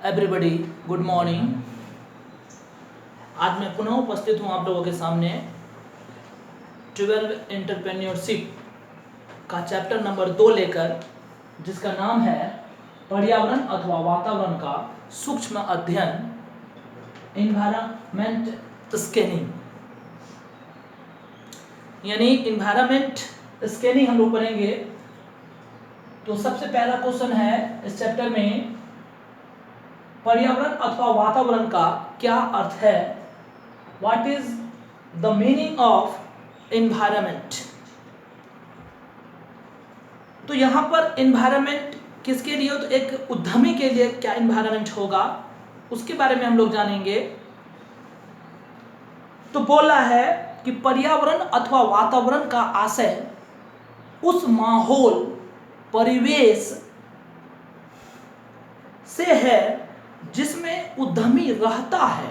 Everybody, good morning. आज मैं पुनः उपस्थित हूँ आप लोगों के सामने 12 एंटरप्रेन्योरशिप का चैप्टर नंबर 2 लेकर, जिसका नाम है पर्यावरण अथवा वातावरण का सूक्ष्म अध्ययन, इन्वायरमेंट स्कैनिंग। यानी इन्वायरमेंट स्कैनिंग हम लोग पढ़ेंगे। तो सबसे पहला क्वेश्चन है इस चैप्टर में, पर्यावरण अथवा वातावरण का क्या अर्थ है? What is the meaning of environment? तो यहां पर एनवायरनमेंट किसके लिए हो? तो एक उद्यमी के लिए क्या एनवायरनमेंट होगा, उसके बारे में हम लोग जानेंगे। तो बोला है कि पर्यावरण अथवा वातावरण का आशय उस माहौल, परिवेश से है जिसमें उद्यमी रहता है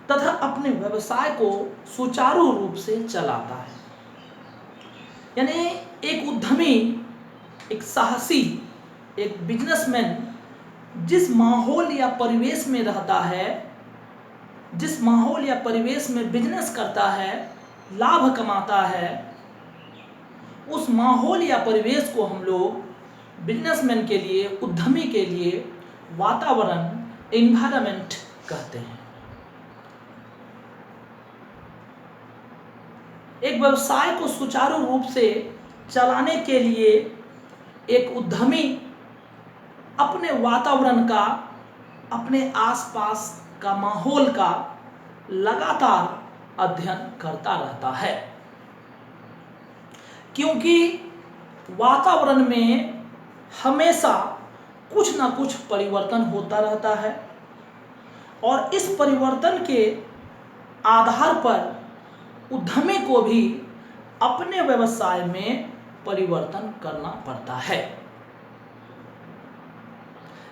तथा अपने व्यवसाय को सुचारू रूप से चलाता है। यानी एक उद्यमी, एक साहसी, एक बिजनेसमैन जिस माहौल या परिवेश में रहता है, जिस माहौल या परिवेश में बिजनेस करता है, लाभ कमाता है, उस माहौल या परिवेश को हम लोग बिजनेसमैन के लिए, उद्यमी के लिए वातावरण, एनवायरनमेंट कहते हैं। एक व्यवसाय को सुचारू रूप से चलाने के लिए एक उद्यमी अपने वातावरण का, अपने आसपास का माहौल का लगातार अध्ययन करता रहता है, क्योंकि वातावरण में हमेशा कुछ ना कुछ परिवर्तन होता रहता है और इस परिवर्तन के आधार पर उद्यमी को भी अपने व्यवसाय में परिवर्तन करना पड़ता है।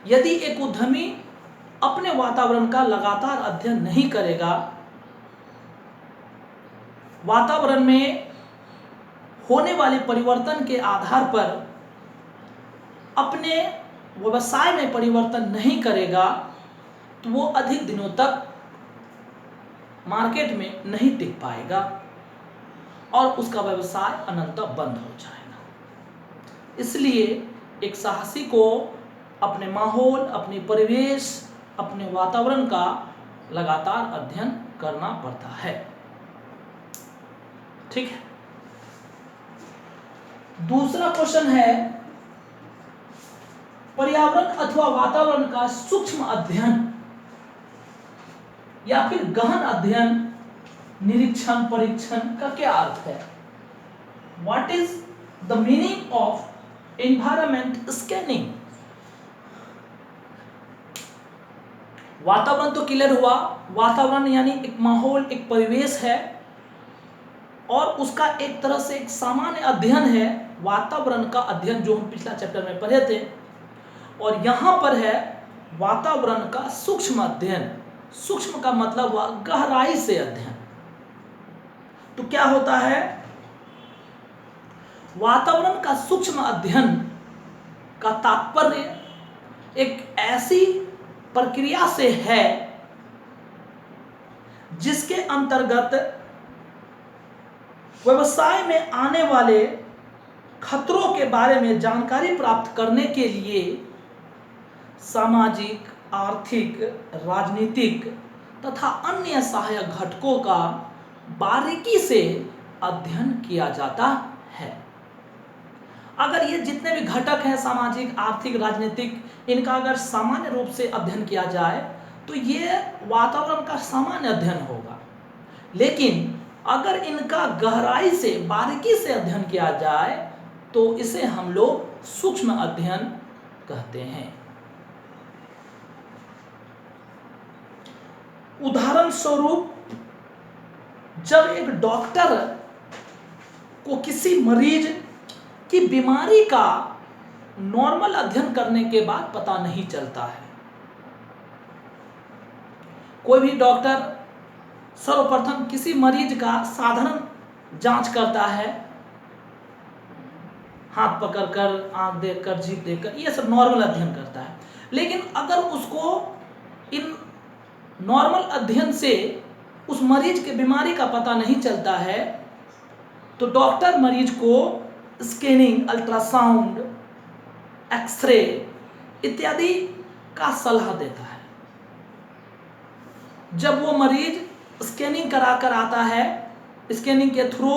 यदि एक उद्यमी अपने वातावरण का लगातार अध्ययन नहीं करेगा, वातावरण में होने वाले परिवर्तन के आधार पर अपने व्यवसाय में परिवर्तन नहीं करेगा, तो वो अधिक दिनों तक मार्केट में नहीं टिक पाएगा और उसका व्यवसाय अनंतः बंद हो जाएगा। इसलिए एक साहसी को अपने माहौल, अपने परिवेश, अपने वातावरण का लगातार अध्ययन करना पड़ता है। ठीक है। दूसरा क्वेश्चन है, पर्यावरण अथवा वातावरण का सूक्ष्म अध्ययन या फिर गहन अध्ययन, निरीक्षण, परीक्षण का क्या अर्थ है? What is the meaning of environment scanning? वातावरण तो क्लियर हुआ। वातावरण यानी एक माहौल, एक परिवेश है और उसका एक तरह से एक सामान्य अध्ययन है, वातावरण का अध्ययन, जो हम पिछला चैप्टर में पढ़े थे। और यहां पर है वातावरण का सूक्ष्म अध्ययन। सूक्ष्म का मतलब हुआ गहराई से अध्ययन। तो क्या होता है? वातावरण का सूक्ष्म अध्ययन का तात्पर्य एक ऐसी प्रक्रिया से है जिसके अंतर्गत व्यवसाय में आने वाले खतरों के बारे में जानकारी प्राप्त करने के लिए सामाजिक, आर्थिक, राजनीतिक तथा अन्य सहायक घटकों का बारीकी से अध्ययन किया जाता है। अगर ये जितने भी घटक हैं, सामाजिक, आर्थिक, राजनीतिक, इनका अगर सामान्य रूप से अध्ययन किया जाए तो ये वातावरण का सामान्य अध्ययन होगा। लेकिन अगर इनका गहराई से, बारीकी से अध्ययन किया जाए तो इसे हम लोग सूक्ष्म अध्ययन कहते हैं। उदाहरण स्वरूप, जब एक डॉक्टर को किसी मरीज की बीमारी का नॉर्मल अध्ययन करने के बाद पता नहीं चलता है। कोई भी डॉक्टर सर्वप्रथम किसी मरीज का साधारण जांच करता है, हाथ पकड़कर, आंख देखकर, जीभ देखकर, ये सब नॉर्मल अध्ययन करता है। लेकिन अगर उसको इन नॉर्मल अध्ययन से उस मरीज के बीमारी का पता नहीं चलता है तो डॉक्टर मरीज को स्कैनिंग, अल्ट्रासाउंड, एक्सरे इत्यादि का सलाह देता है। जब वो मरीज स्कैनिंग करा कर आता है, स्कैनिंग के थ्रू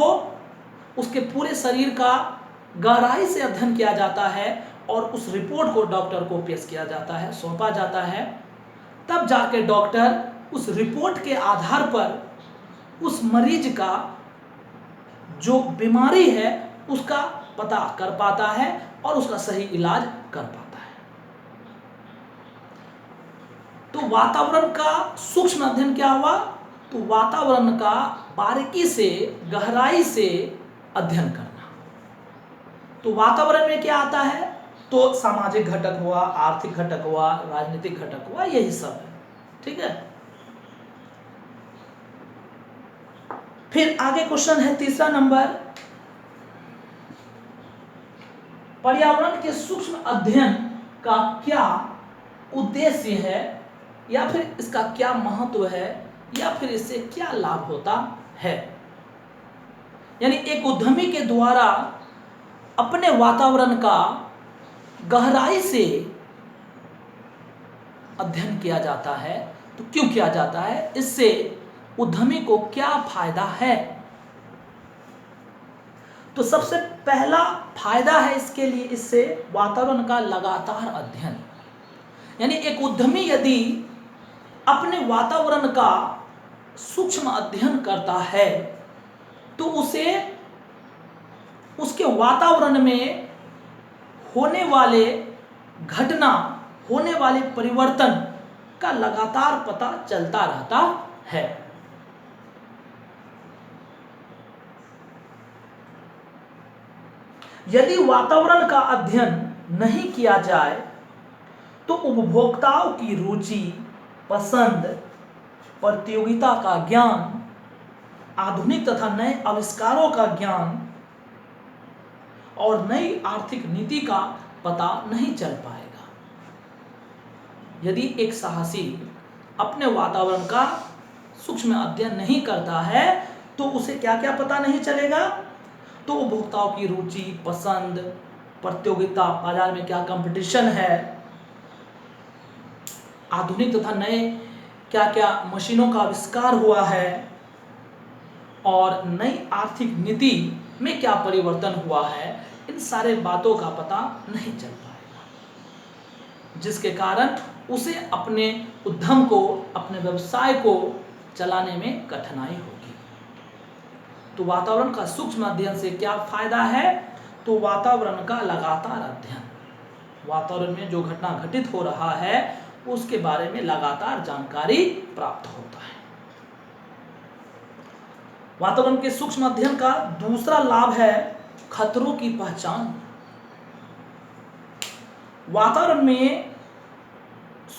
उसके पूरे शरीर का गहराई से अध्ययन किया जाता है और उस रिपोर्ट को डॉक्टर को पेश किया जाता है, सौंपा जाता है। तब जाके डॉक्टर उस रिपोर्ट के आधार पर उस मरीज का जो बीमारी है उसका पता कर पाता है और उसका सही इलाज कर पाता है। तो वातावरण का सूक्ष्म अध्ययन क्या हुआ? तो वातावरण का बारीकी से, गहराई से अध्ययन करना। तो वातावरण में क्या आता है? तो सामाजिक घटक हुआ, आर्थिक घटक हुआ, राजनीतिक घटक हुआ, यही सब है। ठीक है। फिर आगे क्वेश्चन है तीसरा नंबर, पर्यावरण के सूक्ष्म अध्ययन का क्या उद्देश्य है या फिर इसका क्या महत्व है या फिर इससे क्या लाभ होता है। यानी एक उद्यमी के द्वारा अपने वातावरण का गहराई से अध्ययन किया जाता है। तो क्यों किया जाता है? इससे उद्यमी को क्या फायदा है? तो सबसे पहला फायदा है इसके लिए, इससे वातावरण का लगातार अध्ययन। यानी एक उद्यमी यदि अपने वातावरण का सूक्ष्म अध्ययन करता है तो उसे उसके वातावरण में होने वाले घटना, होने वाले परिवर्तन का लगातार पता चलता रहता है। यदि वातावरण का अध्ययन नहीं किया जाए तो उपभोक्ताओं की रुचि, पसंद, प्रतियोगिता का ज्ञान, आधुनिक तथा नए आविष्कारों का ज्ञान और नई आर्थिक नीति का पता नहीं चल पाएगा। यदि एक साहसी अपने वातावरण का सूक्ष्म अध्ययन नहीं करता है तो उसे क्या क्या पता नहीं चलेगा? तो उपभोक्ताओं की रुचि, पसंद, प्रतियोगिता, बाजार में क्या कंपटीशन है, आधुनिक तथा नए क्या क्या मशीनों का आविष्कार हुआ है और नई आर्थिक नीति में क्या परिवर्तन हुआ है, इन सारे बातों का पता नहीं चल पाएगा, जिसके कारण उसे अपने उद्यम को, अपने व्यवसाय को चलाने में कठिनाई होगी। तो वातावरण का सूक्ष्म अध्ययन से क्या फायदा है? तो वातावरण का लगातार अध्ययन, वातावरण में जो घटना घटित हो रहा है उसके बारे में लगातार जानकारी प्राप्त होता है। वातावरण के सूक्ष्म अध्ययन का दूसरा लाभ है खतरों की पहचान। वातावरण में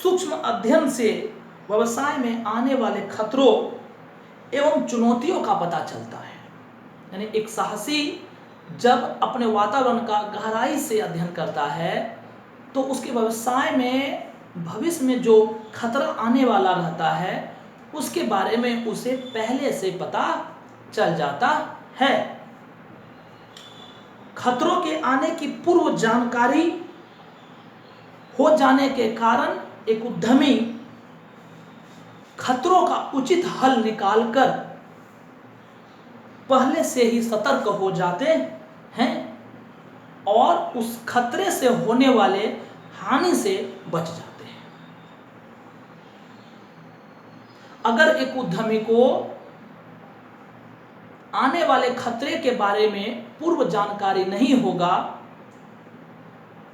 सूक्ष्म अध्ययन से व्यवसाय में आने वाले खतरों एवं चुनौतियों का पता चलता है। यानी एक साहसी जब अपने वातावरण का गहराई से अध्ययन करता है तो उसके व्यवसाय में भविष्य में जो खतरा आने वाला रहता है उसके बारे में उसे पहले से पता चल जाता है। खतरों के आने की पूर्व जानकारी हो जाने के कारण एक उद्यमी खतरों का उचित हल निकालकर पहले से ही सतर्क हो जाते हैं और उस खतरे से होने वाले हानि से बच जाते हैं। अगर एक उद्यमी को आने वाले खतरे के बारे में पूर्व जानकारी नहीं होगा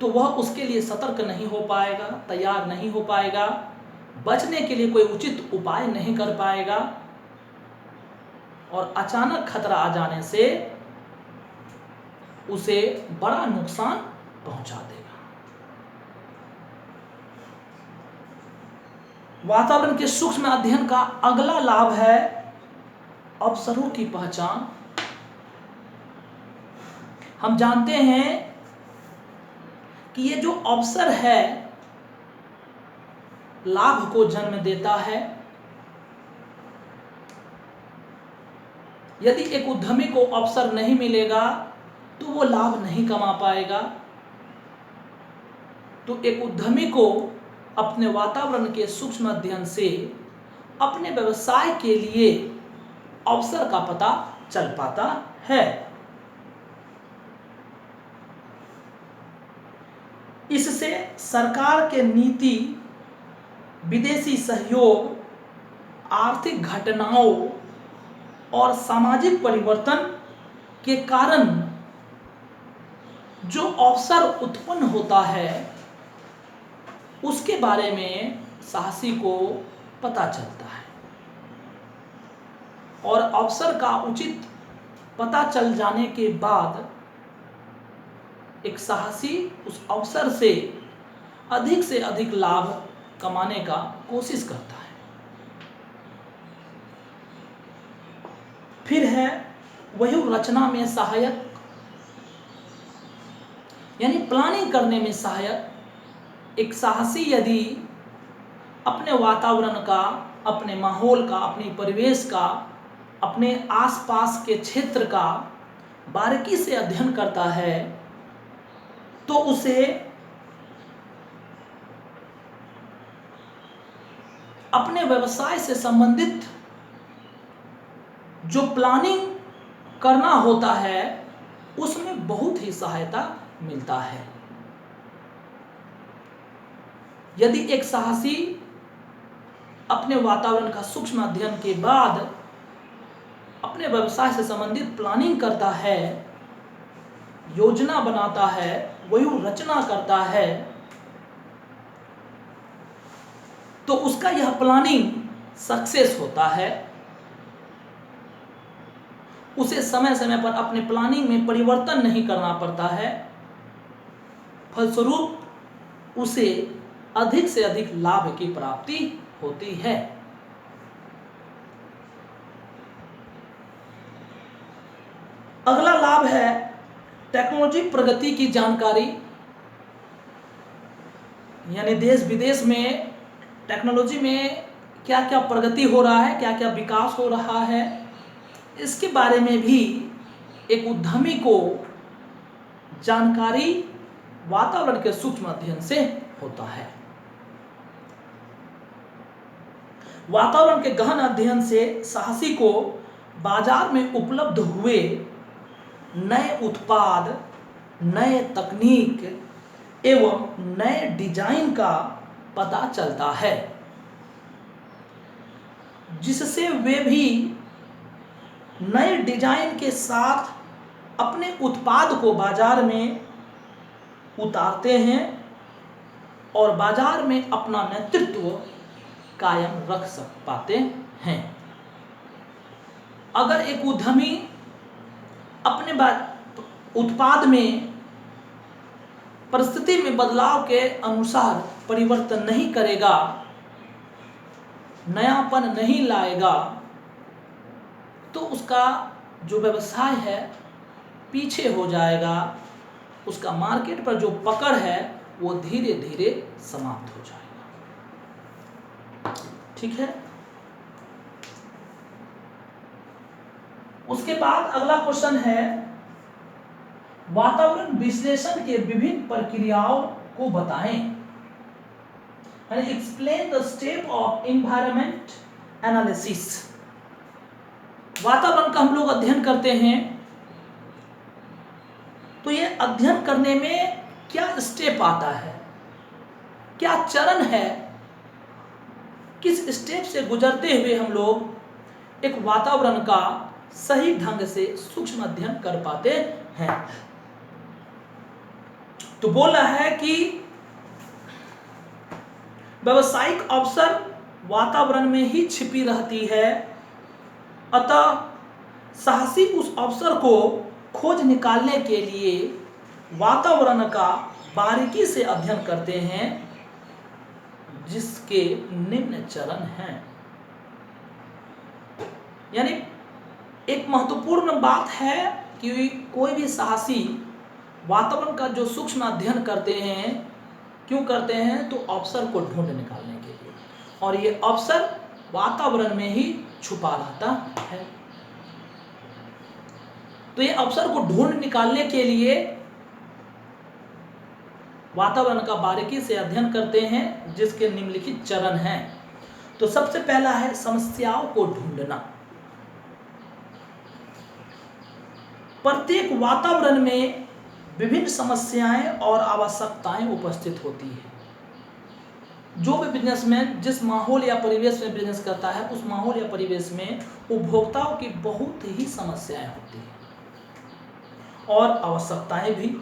तो वह उसके लिए सतर्क नहीं हो पाएगा, तैयार नहीं हो पाएगा, बचने के लिए कोई उचित उपाय नहीं कर पाएगा और अचानक खतरा आ जाने से उसे बड़ा नुकसान पहुंचा देगा। वातावरण के सूक्ष्म अध्ययन का अगला लाभ है अवसरों की पहचान। हम जानते हैं कि ये जो अवसर है लाभ को जन्म देता है। यदि एक उद्यमी को अवसर नहीं मिलेगा तो वो लाभ नहीं कमा पाएगा। तो एक उद्यमी को अपने वातावरण के सूक्ष्म अध्ययन से अपने व्यवसाय के लिए अवसर का पता चल पाता है। इससे सरकार के नीति, विदेशी सहयोग, आर्थिक घटनाओं और सामाजिक परिवर्तन के कारण जो अवसर उत्पन्न होता है उसके बारे में साहसी को पता चलता है। और अवसर का उचित पता चल जाने के बाद एक साहसी उस अवसर से अधिक लाभ कमाने का कोशिश करता है। फिर है व्यूह रचना में सहायक, यानी प्लानिंग करने में सहायक। एक साहसी यदि अपने वातावरण का, अपने माहौल का, अपने परिवेश का, अपने आसपास के क्षेत्र का बारीकी से अध्ययन करता है तो उसे अपने व्यवसाय से संबंधित जो प्लानिंग करना होता है उसमें बहुत ही सहायता मिलता है। यदि एक साहसी अपने वातावरण का सूक्ष्म अध्ययन के बाद अपने व्यवसाय से संबंधित प्लानिंग करता है, योजना बनाता है, व्यूह रचना करता है, तो उसका यह प्लानिंग सक्सेस होता है। उसे समय समय पर अपने प्लानिंग में परिवर्तन नहीं करना पड़ता है। फलस्वरूप उसे अधिक से अधिक लाभ की प्राप्ति होती है। अगला लाभ है टेक्नोलॉजी प्रगति की जानकारी, यानी देश विदेश में टेक्नोलॉजी में क्या क्या प्रगति हो रहा है, क्या क्या विकास हो रहा है, इसके बारे में भी एक उद्यमी को जानकारी वातावरण के सूक्ष्म अध्ययन से होता है। वातावरण के गहन अध्ययन से साहसी को बाजार में उपलब्ध हुए नए उत्पाद, नए तकनीक एवं नए डिजाइन का पता चलता है, जिससे वे भी नए डिजाइन के साथ अपने उत्पाद को बाजार में उतारते हैं और बाजार में अपना नेतृत्व कायम रख पाते हैं। अगर एक उद्यमी अपने उत्पाद में परिस्थिति में बदलाव के अनुसार परिवर्तन नहीं करेगा, नयापन नहीं लाएगा, तो उसका जो व्यवसाय है पीछे हो जाएगा। उसका मार्केट पर जो पकड़ है वो धीरे धीरे समाप्त हो जाएगा। ठीक है। उसके बाद अगला क्वेश्चन है वातावरण विश्लेषण के विभिन्न प्रक्रियाओं को बताएं। Explain the step of environment analysis. वातावरण का हम लोग अध्ययन करते हैं तो ये अध्ययन करने में क्या स्टेप आता है, क्या चरण है, किस स्टेप से गुजरते हुए हम लोग एक वातावरण का सही ढंग से सूक्ष्म अध्ययन कर पाते हैं। तो बोल रहा है कि व्यावसायिक अवसर वातावरण में ही छिपी रहती है, अतः साहसी उस अवसर को खोज निकालने के लिए वातावरण का बारीकी से अध्ययन करते हैं, जिसके निम्न चरण हैं। यानी एक महत्वपूर्ण बात है कि कोई भी साहसी वातावरण का जो सूक्ष्म अध्ययन करते हैं क्यों करते हैं? तो अवसर को ढूंढ निकालने के लिए, और ये अवसर वातावरण में ही छुपा रहता है। तो ये अवसर को ढूंढ निकालने के लिए वातावरण का बारीकी से अध्ययन करते हैं, जिसके निम्नलिखित चरण हैं। तो सबसे पहला है समस्याओं को ढूंढना। प्रत्येक वातावरण में विभिन्न समस्याएं और आवश्यकताएं उपस्थित होती है। जो भी बिजनेसमैन जिस माहौल या परिवेश में बिजनेस करता है, उस माहौल या परिवेश में उपभोक्ताओं की बहुत ही समस्याएं होती हैं और आवश्यकताएं भी।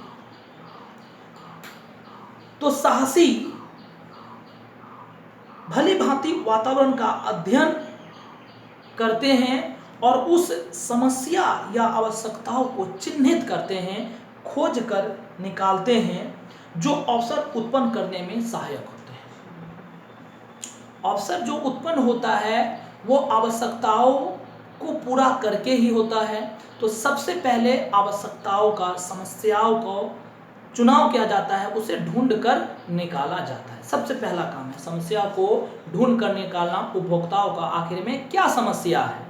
तो साहसी भली भांति वातावरण का अध्ययन करते हैं और उस समस्या या आवश्यकताओं को चिन्हित करते हैं, खोज कर निकालते हैं, जो अवसर उत्पन्न करने में सहायक होते हैं। अवसर जो उत्पन्न होता है वो आवश्यकताओं को पूरा करके ही होता है। तो सबसे पहले आवश्यकताओं का, समस्याओं को चुनाव किया जाता है, उसे ढूंढ कर निकाला जाता है। सबसे पहला काम है समस्या को ढूंढ कर निकालना। उपभोक्ताओं का आखिर में क्या समस्या है,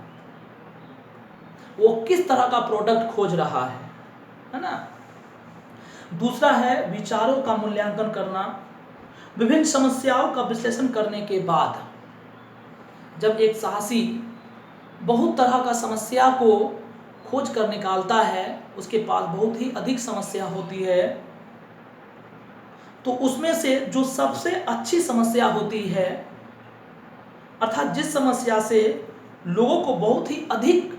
वो किस तरह का प्रोडक्ट खोज रहा है ना। दूसरा है विचारों का मूल्यांकन करना। विभिन्न समस्याओं का विश्लेषण करने के बाद जब एक साहसी बहुत तरह का समस्या को खोज कर निकालता है, उसके पास बहुत ही अधिक समस्या होती है, तो उसमें से जो सबसे अच्छी समस्या होती है, अर्थात जिस समस्या से लोगों को बहुत ही अधिक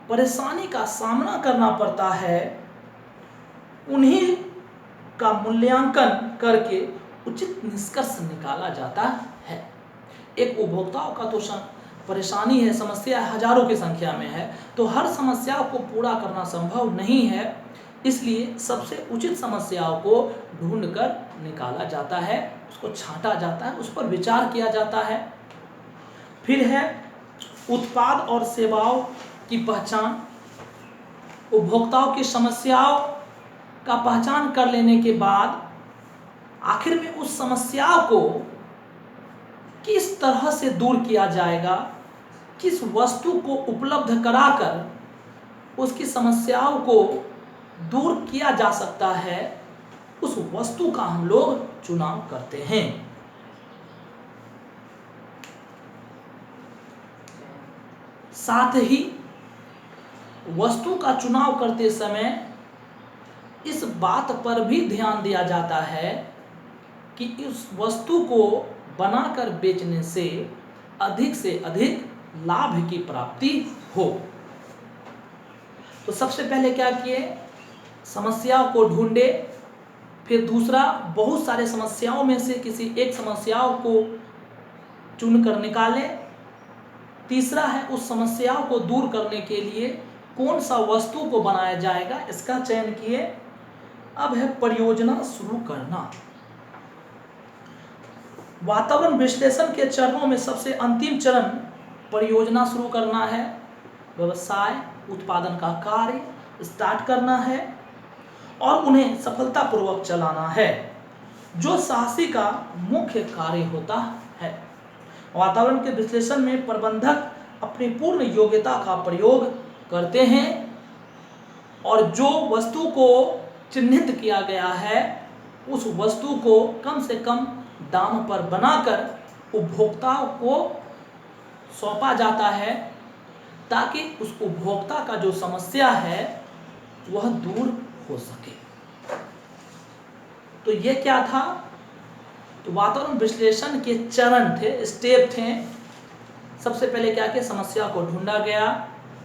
परेशानी का सामना करना पड़ता है, उन्हीं का मूल्यांकन करके उचित निष्कर्ष निकाला जाता है। एक उपभोक्ताओं का तो परेशानी है, समस्या हजारों की संख्या में है, तो हर समस्या को पूरा करना संभव नहीं है, इसलिए सबसे उचित समस्याओं को ढूंढकर निकाला जाता है, उसको छांटा जाता है, उस पर विचार किया जाता है। फिर है उत्पाद और सेवाओं की पहचान। उपभोक्ताओं की समस्याओं का पहचान कर लेने के बाद आखिर में उस समस्या को किस तरह से दूर किया जाएगा, किस वस्तु को उपलब्ध कराकर उसकी समस्याओं को दूर किया जा सकता है, उस वस्तु का हम लोग चुनाव करते हैं। साथ ही वस्तु का चुनाव करते समय इस बात पर भी ध्यान दिया जाता है कि इस वस्तु को बनाकर बेचने से अधिक लाभ की प्राप्ति हो। तो सबसे पहले क्या किए, समस्याओं को ढूंढे। फिर दूसरा, बहुत सारे समस्याओं में से किसी एक समस्याओं को चुनकर निकालें। तीसरा है उस समस्याओं को दूर करने के लिए कौन सा वस्तु को बनाया जाएगा, इसका चयन किए। अब है परियोजना शुरू करना। वातावरण विश्लेषण के चरणों में सबसे अंतिम चरण परियोजना शुरू करना है। व्यवसाय उत्पादन का कार्य स्टार्ट करना है और उन्हें सफलतापूर्वक चलाना है, जो साहसी का मुख्य कार्य होता है। वातावरण के विश्लेषण में प्रबंधक अपनी पूर्ण योग्यता का प्रयोग करते हैं और जो वस्तु को चिन्हित किया गया है, उस वस्तु को कम से कम दाम पर बनाकर उपभोक्ताओं को सौंपा जाता है, ताकि उस उपभोक्ता का जो समस्या है वह दूर हो सके। तो ये क्या था, तो वातावरण विश्लेषण के चरण थे, स्टेप थे। सबसे पहले क्या किया, समस्या को ढूंढा गया,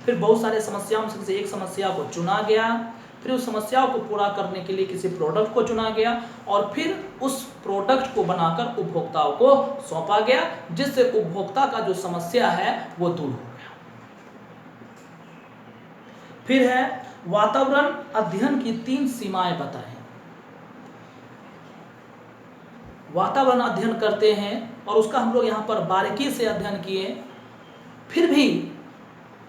फिर बहुत सारे समस्याओं में से एक समस्या को चुना गया, फिर उस समस्याओं को पूरा करने के लिए किसी प्रोडक्ट को चुना गया और फिर उस प्रोडक्ट को बनाकर उपभोक्ताओं को सौंपा गया, जिससे उपभोक्ता का जो समस्या है वो दूर हो गया। फिर है वातावरण अध्ययन की 3 सीमाएं बताएं। वातावरण अध्ययन करते हैं और उसका हम लोग यहाँ पर बारीकी से अध्ययन किए, फिर भी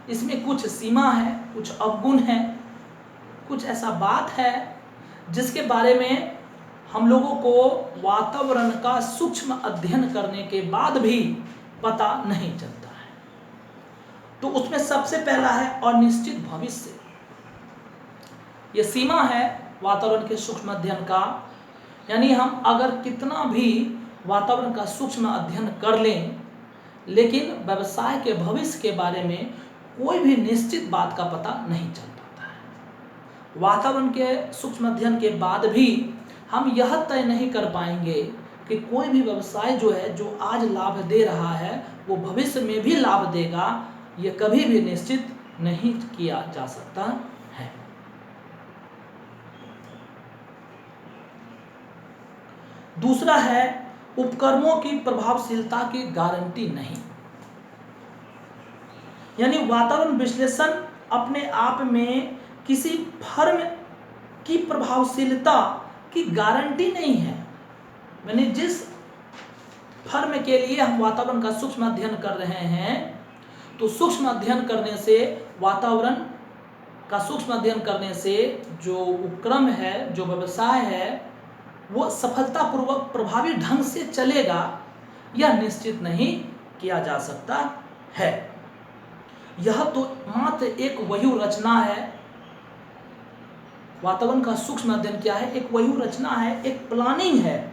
इसमें कुछ सीमा है, कुछ अवगुण है, कुछ ऐसा बात है जिसके बारे में हम लोगों को वातावरण का सूक्ष्म अध्ययन करने के बाद भी पता नहीं चलता है। तो उसमें सबसे पहला है अनिश्चित भविष्य। ये सीमा है वातावरण के सूक्ष्म अध्ययन का। यानी हम अगर कितना भी वातावरण का सूक्ष्म अध्ययन कर लें, लेकिन व्यवसाय के भविष्य के बारे में कोई भी निश्चित बात का पता नहीं चल पाता है। वातावरण के सूक्ष्म अध्ययन के बाद भी हम यह तय नहीं कर पाएंगे कि कोई भी व्यवसाय जो है, जो आज लाभ दे रहा है, वो भविष्य में भी लाभ देगा। ये कभी भी निश्चित नहीं किया जा सकता है। दूसरा है उपकरणों की प्रभावशीलता की गारंटी नहीं। यानी वातावरण विश्लेषण अपने आप में किसी फर्म की प्रभावशीलता की गारंटी नहीं है। यानी जिस फर्म के लिए हम वातावरण का सूक्ष्म अध्ययन कर रहे हैं, तो सूक्ष्म अध्ययन करने से, वातावरण का सूक्ष्म अध्ययन करने से जो उपक्रम है, जो व्यवसाय है, वो सफलतापूर्वक प्रभावी ढंग से चलेगा, यह निश्चित नहीं किया जा सकता है। यह तो मात्र एक व्यूह रचना है। वातावरण का सूक्ष्म अध्ययन क्या है? एक व्यूह रचना है, एक प्लानिंग है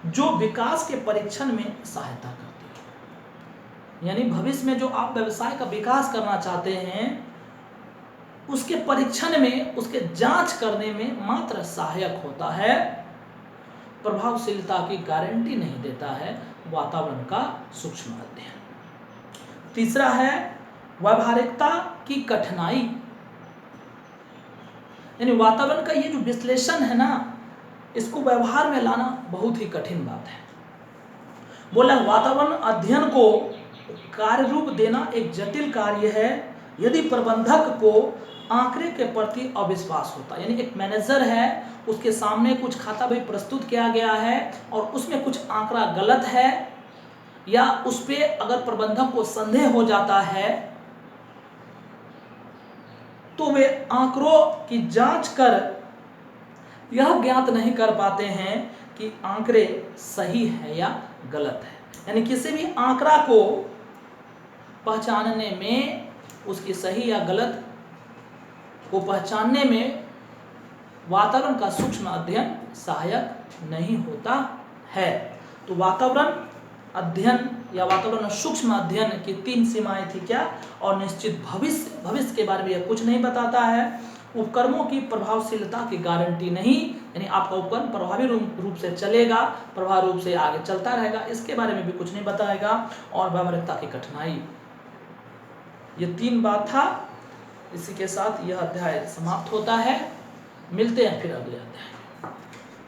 जो विकास के परीक्षण में सहायता करती है। यानी भविष्य में जो आप व्यवसाय का विकास करना चाहते हैं, उसके परीक्षण में, उसके जांच करने में मात्र सहायक होता है, प्रभावशीलता की गारंटी नहीं देता है वातावरण का सूक्ष्म अध्ययन। तीसरा है व्यावहारिकता की कठिनाई। यानी वातावरण का ये जो विश्लेषण है ना, इसको व्यवहार में लाना बहुत ही कठिन बात है। बोला वातावरण अध्ययन को कार्य रूप देना एक जटिल कार्य है यदि प्रबंधक को आंकड़े के प्रति अविश्वास होता। यानी एक मैनेजर है, उसके सामने कुछ खाता बही प्रस्तुत किया गया है और उसमें कुछ आंकड़ा गलत है, या उस पे अगर प्रबंधक को संदेह हो जाता है, तो वे आंकड़ों की जांच कर यह ज्ञात नहीं कर पाते हैं कि आंकड़े सही है या गलत है। यानी किसी भी आंकड़ा को पहचानने में, उसकी सही या गलत को पहचानने में वातावरण का सूक्ष्म अध्ययन सहायक नहीं होता है। तो वातावरण अध्ययन या वातावरण सूक्ष्म अध्ययन की 3 सीमाएं थी क्या? और निश्चित भविष्य, भविष्य के बारे में यह कुछ नहीं बताता है। उपकरणों की प्रभावशीलता की गारंटी नहीं, यानी आपका उपकरण प्रभावी रूप से चलेगा, प्रभावी रूप से आगे चलता रहेगा, इसके बारे में भी कुछ नहीं बताएगा। और व्यावहारिकता की कठिनाई, ये 3 बात था। इसी के साथ यह अध्याय समाप्त होता है। मिलते हैं फिर अगले अध्याय।